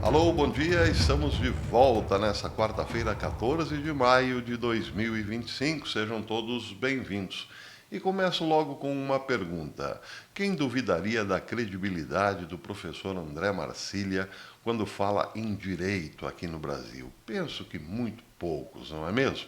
Alô, bom dia, estamos de volta nessa quarta-feira, 14 de maio de 2025. Sejam todos bem-vindos. E começo logo com uma pergunta. Quem duvidaria da credibilidade do professor André Marcília quando fala em direito aqui no Brasil? Penso que muito poucos, não é mesmo?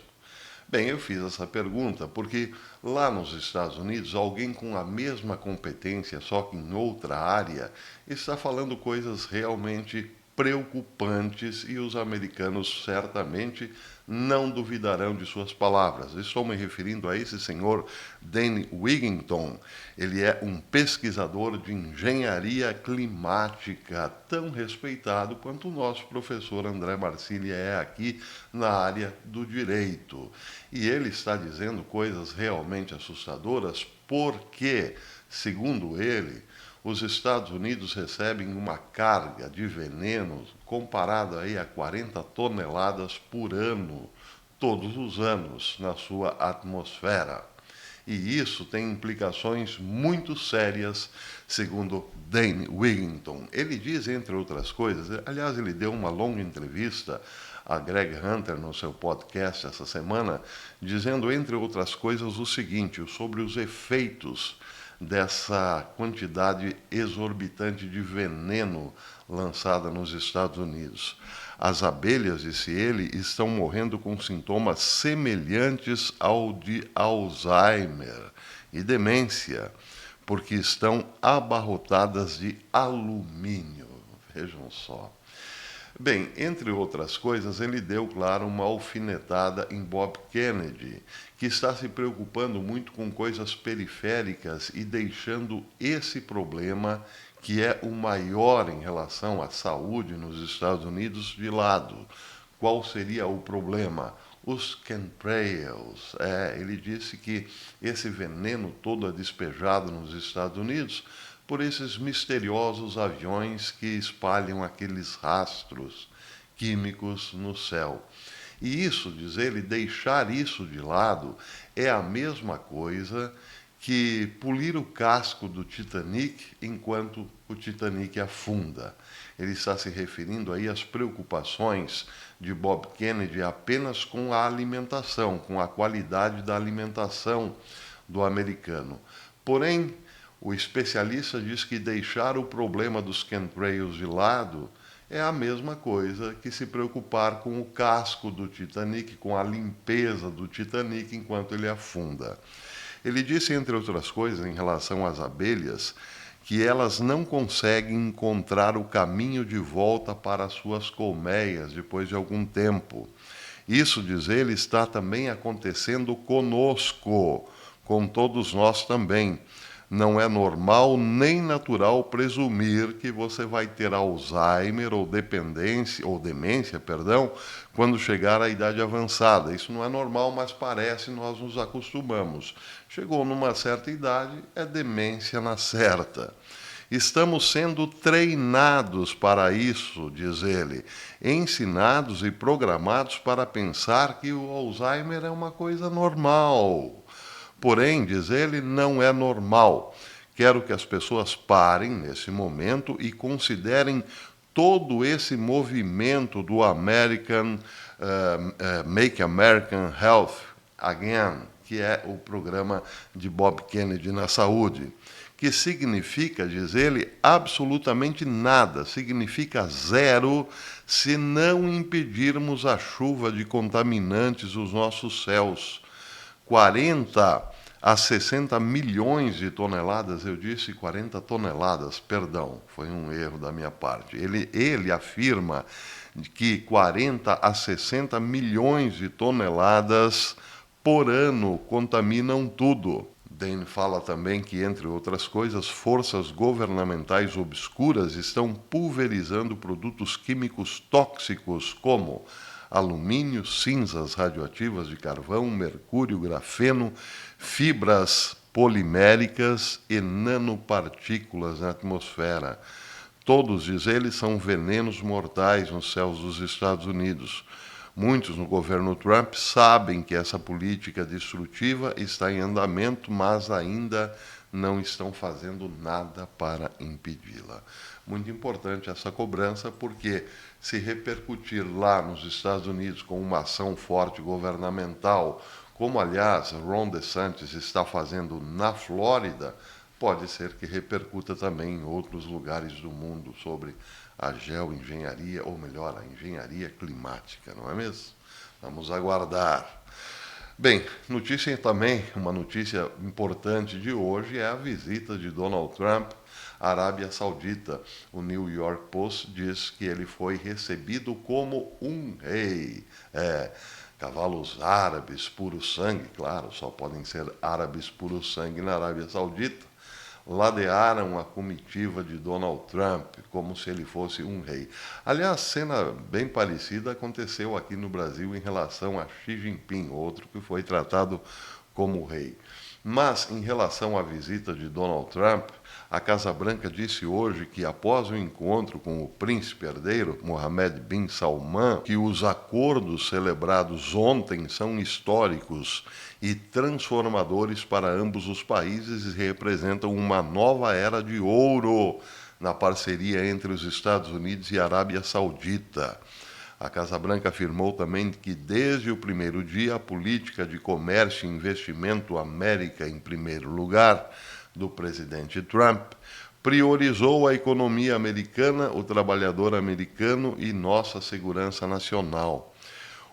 Bem, eu fiz essa pergunta porque lá nos Estados Unidos, alguém com a mesma competência, só que em outra área, está falando coisas realmente preocupantes e os americanos certamente não duvidarão de suas palavras. Estou me referindo a esse senhor Danny Wigington. Ele é um pesquisador de engenharia climática, tão respeitado quanto o nosso professor André Marcília é aqui na área do direito. E ele está dizendo coisas realmente assustadoras porque, segundo ele, os Estados Unidos recebem uma carga de veneno comparada aí a 40 toneladas por ano, todos os anos, na sua atmosfera. E isso tem implicações muito sérias, segundo Dane Wigington. Ele diz, entre outras coisas, aliás, ele deu uma longa entrevista a Greg Hunter no seu podcast essa semana, dizendo, entre outras coisas, o seguinte, sobre os efeitos dessa quantidade exorbitante de veneno lançada nos Estados Unidos. As abelhas, disse ele, estão morrendo com sintomas semelhantes ao de Alzheimer e demência, porque estão abarrotadas de alumínio. Vejam só. Bem, entre outras coisas, ele deu, claro, uma alfinetada em Bob Kennedy, que está se preocupando muito com coisas periféricas e deixando esse problema, que é o maior em relação à saúde nos Estados Unidos, de lado. Qual seria o problema? Os chemtrails. Ele disse que esse veneno todo é despejado nos Estados Unidos por esses misteriosos aviões que espalham aqueles rastros químicos no céu. E isso, diz ele, deixar isso de lado é a mesma coisa que polir o casco do Titanic enquanto o Titanic afunda. Ele está se referindo aí às preocupações de Bob Kennedy apenas com a alimentação, com a qualidade da alimentação do americano. Porém, o especialista diz que deixar o problema dos chemtrails de lado é a mesma coisa que se preocupar com o casco do Titanic, com a limpeza do Titanic enquanto ele afunda. Ele disse, entre outras coisas, em relação às abelhas, que elas não conseguem encontrar o caminho de volta para as suas colmeias depois de algum tempo. Isso, diz ele, está também acontecendo conosco, com todos nós também. Não é normal nem natural presumir que você vai ter Alzheimer ou demência, quando chegar à idade avançada. Isso não é normal, mas parece, nós nos acostumamos. Chegou numa certa idade, é demência na certa. Estamos sendo treinados para isso, diz ele, ensinados e programados para pensar que o Alzheimer é uma coisa normal. Porém, diz ele, não é normal. Quero que as pessoas parem nesse momento e considerem todo esse movimento do Make American Health Again, que é o programa de Bob Kennedy na saúde, que significa, diz ele, absolutamente nada, significa zero, se não impedirmos a chuva de contaminantes dos nossos céus. 40 a 60 milhões de toneladas, eu disse 40 toneladas, perdão, foi um erro da minha parte. Ele afirma que 40 a 60 milhões de toneladas por ano contaminam tudo. Dane fala também que, entre outras coisas, forças governamentais obscuras estão pulverizando produtos químicos tóxicos como alumínio, cinzas radioativas de carvão, mercúrio, grafeno, fibras poliméricas e nanopartículas na atmosfera. Todos, diz ele, são venenos mortais nos céus dos Estados Unidos. Muitos no governo Trump sabem que essa política destrutiva está em andamento, mas ainda não estão fazendo nada para impedi-la. Muito importante essa cobrança, porque se repercutir lá nos Estados Unidos com uma ação forte governamental, como aliás Ron DeSantis está fazendo na Flórida, pode ser que repercuta também em outros lugares do mundo sobre a geoengenharia, ou melhor, a engenharia climática, não é mesmo? Vamos aguardar. Bem, notícia também, uma notícia importante de hoje é a visita de Donald Trump à Arábia Saudita. O New York Post diz que ele foi recebido como um rei. Cavalos árabes, puro sangue, claro, só podem ser árabes puro sangue na Arábia Saudita, ladearam a comitiva de Donald Trump como se ele fosse um rei. Aliás, cena bem parecida aconteceu aqui no Brasil em relação a Xi Jinping, outro que foi tratado como rei. Mas, em relação à visita de Donald Trump, a Casa Branca disse hoje que, após o encontro com o príncipe herdeiro, Mohammed bin Salman, que os acordos celebrados ontem são históricos e transformadores para ambos os países e representam uma nova era de ouro na parceria entre os Estados Unidos e a Arábia Saudita. A Casa Branca afirmou também que, desde o primeiro dia, a política de comércio e investimento América em primeiro lugar do presidente Trump priorizou a economia americana, o trabalhador americano e nossa segurança nacional.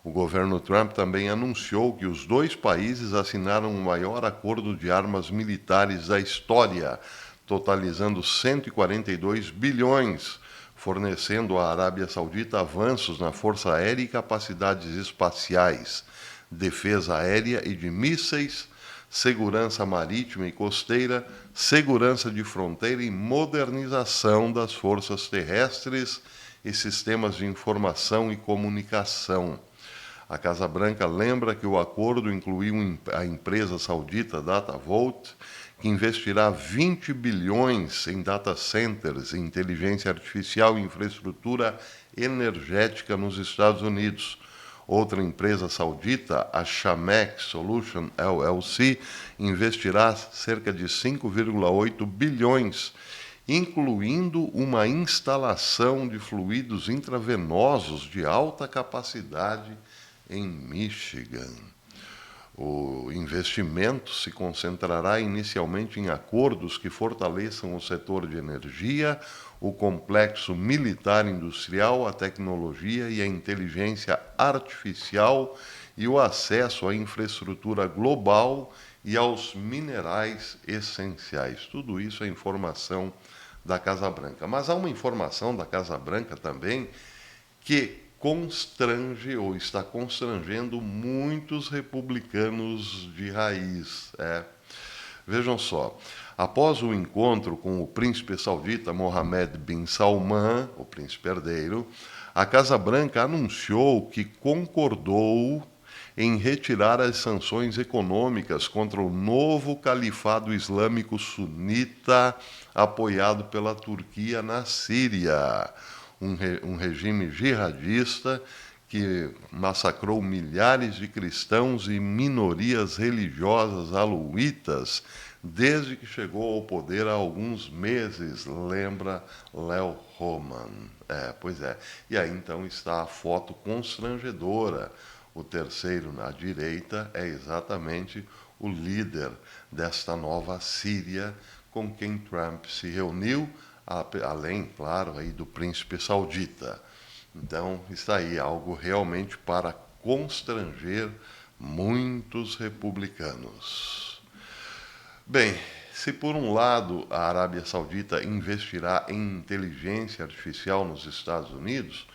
O governo Trump também anunciou que os dois países assinaram o maior acordo de armas militares da história, totalizando 142 bilhões, fornecendo à Arábia Saudita avanços na força aérea e capacidades espaciais, defesa aérea e de mísseis, segurança marítima e costeira, segurança de fronteira e modernização das forças terrestres e sistemas de informação e comunicação. A Casa Branca lembra que o acordo incluiu a empresa saudita DataVolt, que investirá 20 bilhões em data centers, inteligência artificial e infraestrutura energética nos Estados Unidos. Outra empresa saudita, a Shamek Solution LLC, investirá cerca de 5,8 bilhões, incluindo uma instalação de fluidos intravenosos de alta capacidade em Michigan. O investimento se concentrará inicialmente em acordos que fortaleçam o setor de energia, o complexo militar industrial, a tecnologia e a inteligência artificial e o acesso à infraestrutura global e aos minerais essenciais. Tudo isso é informação da Casa Branca. Mas há uma informação da Casa Branca também que constrange ou está constrangendo muitos republicanos de raiz. Vejam só, após o encontro com o príncipe saudita Mohammed bin Salman, o príncipe herdeiro, a Casa Branca anunciou que concordou em retirar as sanções econômicas contra o novo califado islâmico sunita apoiado pela Turquia na Síria. Um regime jihadista que massacrou milhares de cristãos e minorias religiosas aluítas desde que chegou ao poder há alguns meses, lembra Léo Roman. Pois é. E aí então está a foto constrangedora. O terceiro na direita é exatamente o líder desta nova Síria com quem Trump se reuniu, além, claro, aí do príncipe saudita. Então, está aí algo realmente para constranger muitos republicanos. Bem, se por um lado a Arábia Saudita investirá em inteligência artificial nos Estados Unidos,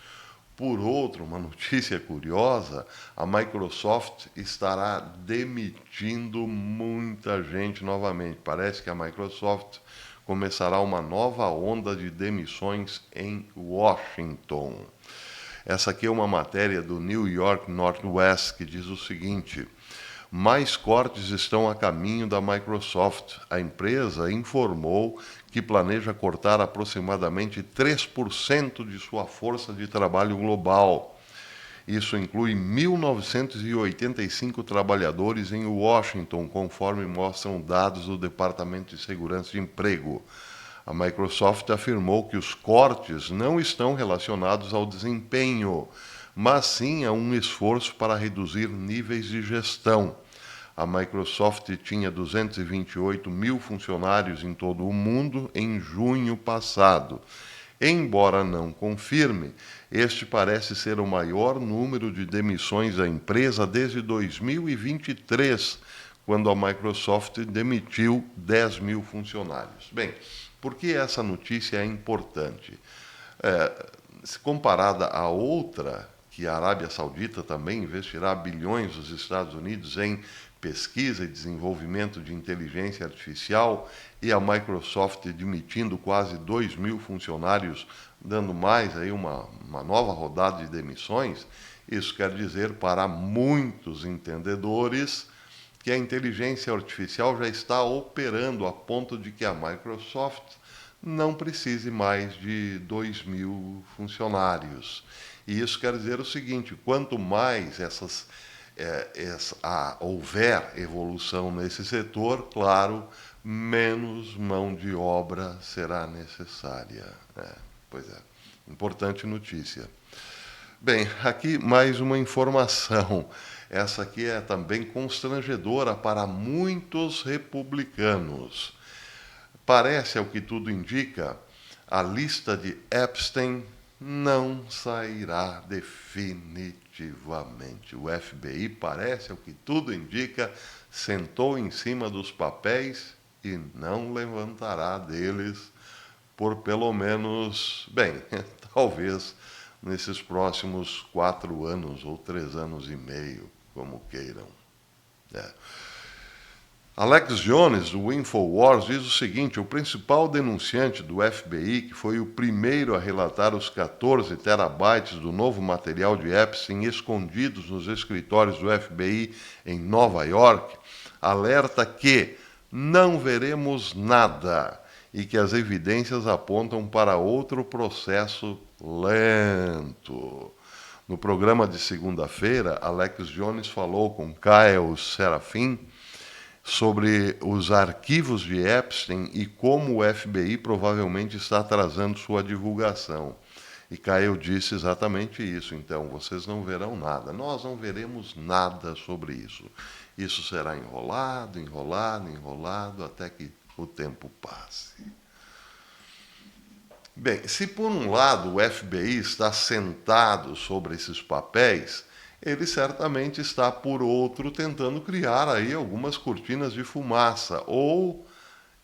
por outro, uma notícia curiosa, a Microsoft estará demitindo muita gente novamente. Parece que a Microsoft começará uma nova onda de demissões em Washington. Essa aqui é uma matéria do New York Northwest que diz o seguinte: mais cortes estão a caminho da Microsoft. A empresa informou que planeja cortar aproximadamente 3% de sua força de trabalho global. Isso inclui 1.985 trabalhadores em Washington, conforme mostram dados do Departamento de Segurança de Emprego. A Microsoft afirmou que os cortes não estão relacionados ao desempenho, mas sim a um esforço para reduzir níveis de gestão. A Microsoft tinha 228 mil funcionários em todo o mundo em junho passado. Embora não confirme, este parece ser o maior número de demissões da empresa desde 2023, quando a Microsoft demitiu 10 mil funcionários. Bem, por que essa notícia é importante? Se comparada a outra, que a Arábia Saudita também investirá bilhões dos Estados Unidos em pesquisa e desenvolvimento de inteligência artificial, e a Microsoft demitindo quase 2 mil funcionários, dando mais aí uma nova rodada de demissões, isso quer dizer para muitos entendedores que a inteligência artificial já está operando a ponto de que a Microsoft não precise mais de 2 mil funcionários. E isso quer dizer o seguinte: quanto mais houver evolução nesse setor, claro, menos mão de obra será necessária. Pois é, importante notícia. Bem, aqui mais uma informação. Essa aqui é também constrangedora para muitos republicanos. Parece, ao que tudo indica, a lista de Epstein não sairá definitivamente. O FBI, parece, ao que tudo indica, sentou em cima dos papéis e não levantará deles por pelo menos, bem, talvez nesses próximos 4 anos ou 3 anos e meio, como queiram. Alex Jones, do InfoWars, diz o seguinte: o principal denunciante do FBI, que foi o primeiro a relatar os 14 terabytes do novo material de Epstein escondidos nos escritórios do FBI em Nova York, alerta que não veremos nada e que as evidências apontam para outro processo lento. No programa de segunda-feira, Alex Jones falou com Kyle Serafin sobre os arquivos de Epstein e como o FBI provavelmente está atrasando sua divulgação. E Kyle disse exatamente isso: então, vocês não verão nada, nós não veremos nada sobre isso. Isso será enrolado, enrolado, enrolado, até que o tempo passe. Bem, se por um lado o FBI está sentado sobre esses papéis, ele certamente está, por outro, tentando criar aí algumas cortinas de fumaça, ou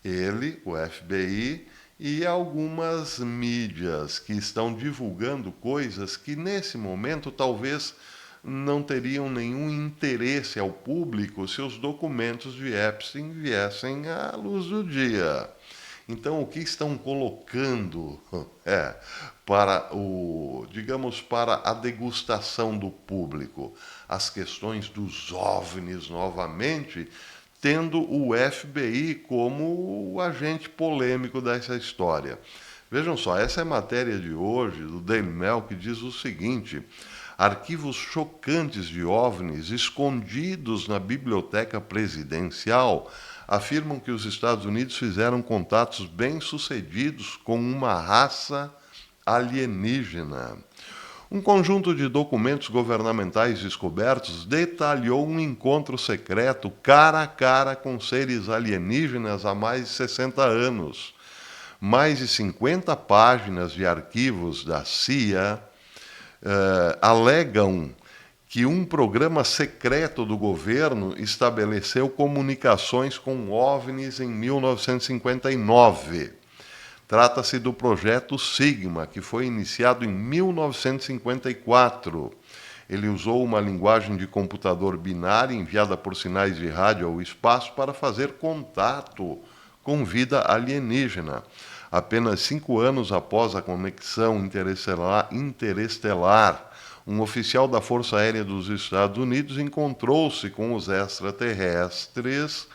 ele, o FBI, e algumas mídias que estão divulgando coisas que, nesse momento, talvez não teriam nenhum interesse ao público se os documentos de Epstein viessem à luz do dia. Então, o que estão colocando para para a degustação do público? As questões dos OVNIs novamente, tendo o FBI como o agente polêmico dessa história. Vejam só, essa é a matéria de hoje do Daily Mail, que diz o seguinte: arquivos chocantes de OVNIs escondidos na biblioteca presidencial afirmam que os Estados Unidos fizeram contatos bem-sucedidos com uma raça alienígena. Um conjunto de documentos governamentais descobertos detalhou um encontro secreto cara a cara com seres alienígenas há mais de 60 anos. Mais de 50 páginas de arquivos da CIA alegam que um programa secreto do governo estabeleceu comunicações com OVNIs em 1959. Trata-se do projeto Sigma, que foi iniciado em 1954. Ele usou uma linguagem de computador binária enviada por sinais de rádio ao espaço para fazer contato com vida alienígena. Apenas 5 anos após a conexão interestelar, um oficial da Força Aérea dos Estados Unidos encontrou-se com os extraterrestres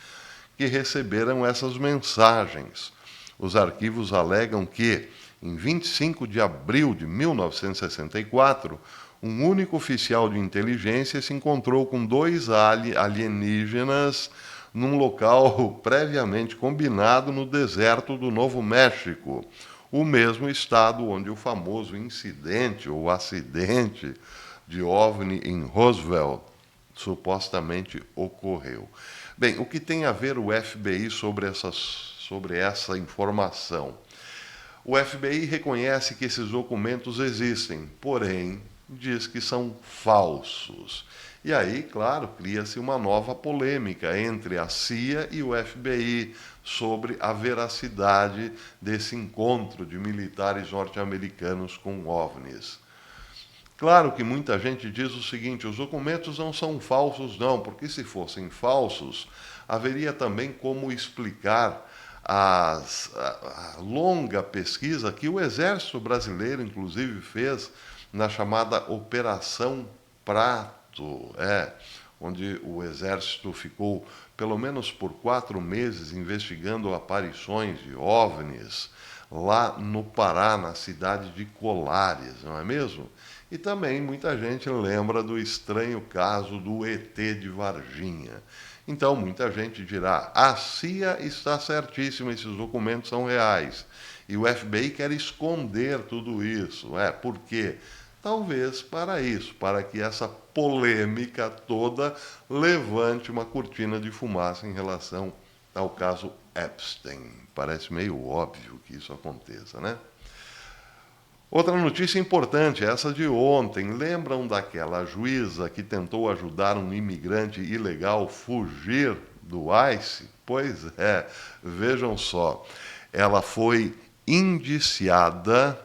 que receberam essas mensagens. Os arquivos alegam que, em 25 de abril de 1964, Um único oficial de inteligência se encontrou com dois alienígenas num local previamente combinado no deserto do Novo México, o mesmo estado onde o famoso incidente ou acidente de OVNI em Roswell supostamente ocorreu. Bem, o que tem a ver o FBI sobre essa informação? O FBI reconhece que esses documentos existem, porém diz que são falsos. E aí, claro, cria-se uma nova polêmica entre a CIA e o FBI sobre a veracidade desse encontro de militares norte-americanos com OVNIs. Claro que muita gente diz o seguinte: os documentos não são falsos, não, porque se fossem falsos, haveria também como explicar a longa pesquisa que o Exército Brasileiro, inclusive, fez na chamada Operação Prato, onde o Exército ficou pelo menos por 4 meses investigando aparições de OVNIs lá no Pará, na cidade de Colares, não é mesmo? E também muita gente lembra do estranho caso do ET de Varginha. Então muita gente dirá: a CIA está certíssima, esses documentos são reais. E o FBI quer esconder tudo isso. Por quê? Talvez para isso, para que essa polêmica toda levante uma cortina de fumaça em relação ao caso Epstein. Parece meio óbvio que isso aconteça, né? Outra notícia importante, essa de ontem. Lembram daquela juíza que tentou ajudar um imigrante ilegal fugir do ICE? Pois é, vejam só. Ela foi indiciada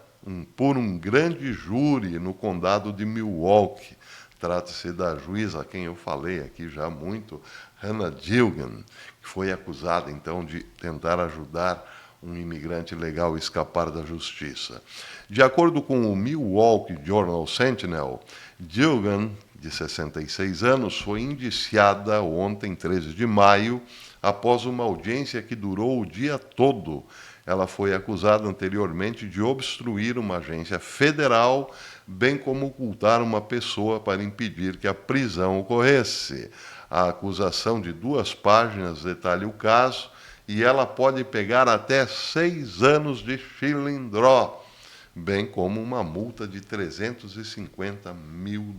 por um grande júri no condado de Milwaukee. Trata-se da juíza a quem eu falei aqui já muito, Hannah Duggan, que foi acusada então de tentar ajudar um imigrante ilegal a escapar da justiça. De acordo com o Milwaukee Journal Sentinel, Duggan, de 66 anos, foi indiciada ontem, 13 de maio, após uma audiência que durou o dia todo. Ela foi acusada anteriormente de obstruir uma agência federal, bem como ocultar uma pessoa para impedir que a prisão ocorresse. A acusação de 2 páginas detalha o caso e ela pode pegar até 6 anos de chilindró, bem como uma multa de $350 mil.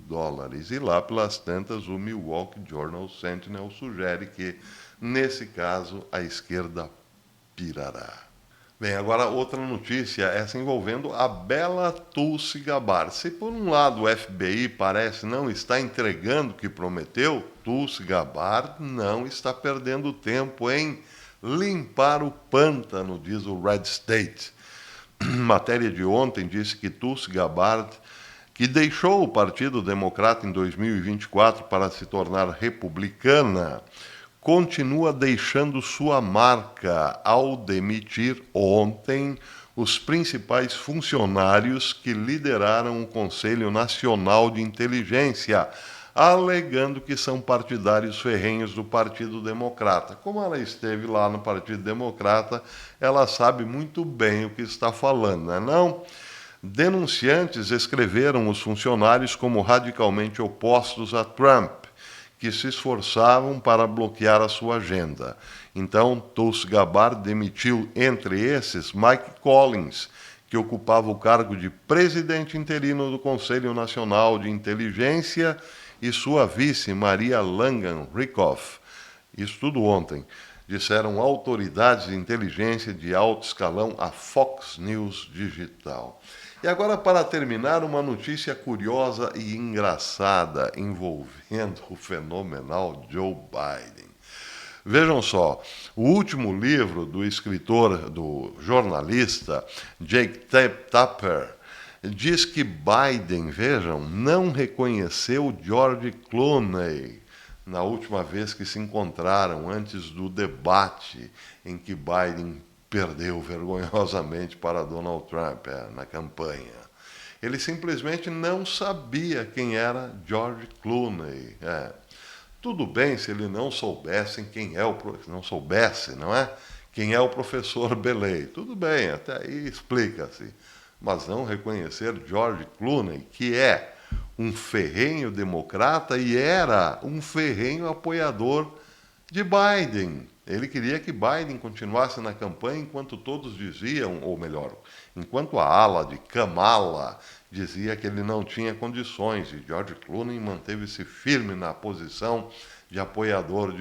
E lá pelas tantas, o Milwaukee Journal Sentinel sugere que, nesse caso, a esquerda pirará. Bem, agora outra notícia, essa envolvendo a bela Tulsi Gabbard. Se por um lado o FBI parece não estar entregando o que prometeu, Tulsi Gabbard não está perdendo tempo em limpar o pântano, diz o Red State. Matéria de ontem disse que Tulsi Gabbard, que deixou o Partido Democrata em 2024 para se tornar republicana, continua deixando sua marca ao demitir ontem os principais funcionários que lideraram o Conselho Nacional de Inteligência, alegando que são partidários ferrenhos do Partido Democrata. Como ela esteve lá no Partido Democrata, ela sabe muito bem o que está falando, não é não? Denunciantes escreveram os funcionários como radicalmente opostos a Trump, que se esforçavam para bloquear a sua agenda. Então, Tulsi Gabbard demitiu, entre esses, Mike Collins, que ocupava o cargo de presidente interino do Conselho Nacional de Inteligência, e sua vice, Maria Langan-Rickoff. Isso tudo ontem, disseram autoridades de inteligência de alto escalão à Fox News Digital. E agora, para terminar, uma notícia curiosa e engraçada envolvendo o fenomenal Joe Biden. Vejam só, o último livro do escritor, do jornalista Jake Tapper, diz que Biden, vejam, não reconheceu George Clooney na última vez que se encontraram, antes do debate em que Biden perdeu vergonhosamente para Donald Trump na campanha. Ele simplesmente não sabia quem era George Clooney. Tudo bem se ele não soubesse quem é não soubesse, não é? Quem é o professor Belay. Tudo bem, até aí explica-se. Mas não reconhecer George Clooney, que é um ferrenho democrata e era um ferrenho apoiador de Biden. Ele queria que Biden continuasse na campanha enquanto todos diziam, ou melhor, enquanto a ala de Kamala dizia que ele não tinha condições. E George Clooney manteve-se firme na posição de apoiador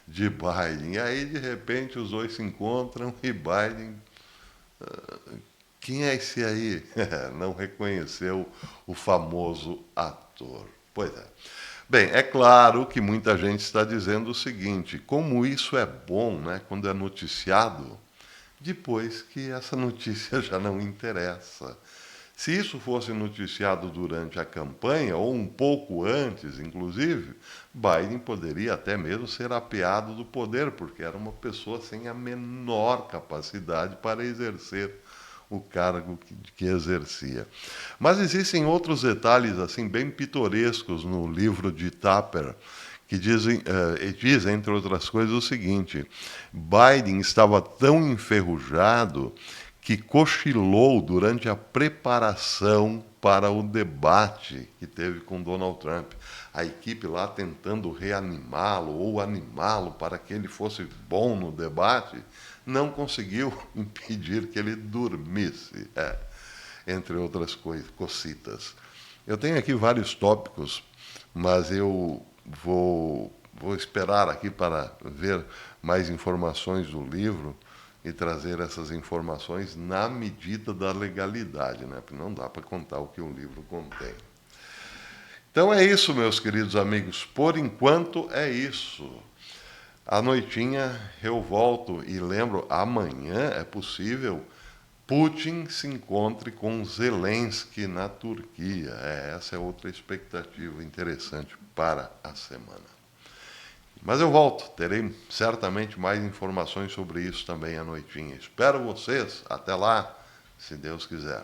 de Biden. E aí, de repente, os dois se encontram e Biden... Quem é esse aí? Não reconheceu o famoso ator. Pois é. Bem, é claro que muita gente está dizendo o seguinte: como isso é bom, né, quando é noticiado, depois que essa notícia já não interessa. Se isso fosse noticiado durante a campanha, ou um pouco antes, inclusive, Biden poderia até mesmo ser apeado do poder, porque era uma pessoa sem a menor capacidade para exercer o cargo que exercia. Mas existem outros detalhes assim bem pitorescos no livro de Tapper, que diz, entre outras coisas, o seguinte: Biden estava tão enferrujado que cochilou durante a preparação para o debate que teve com Donald Trump. A equipe lá tentando reanimá-lo ou animá-lo para que ele fosse bom no debate, não conseguiu impedir que ele dormisse, entre outras cocitas. Eu tenho aqui vários tópicos, mas eu vou esperar aqui para ver mais informações do livro e trazer essas informações na medida da legalidade, né? Porque não dá para contar o que o livro contém. Então é isso, meus queridos amigos. Por enquanto é isso. À noitinha eu volto e lembro, amanhã é possível Putin se encontre com Zelensky na Turquia. Essa é outra expectativa interessante para a semana. Mas eu volto, terei certamente mais informações sobre isso também à noitinha. Espero vocês. Até lá, se Deus quiser.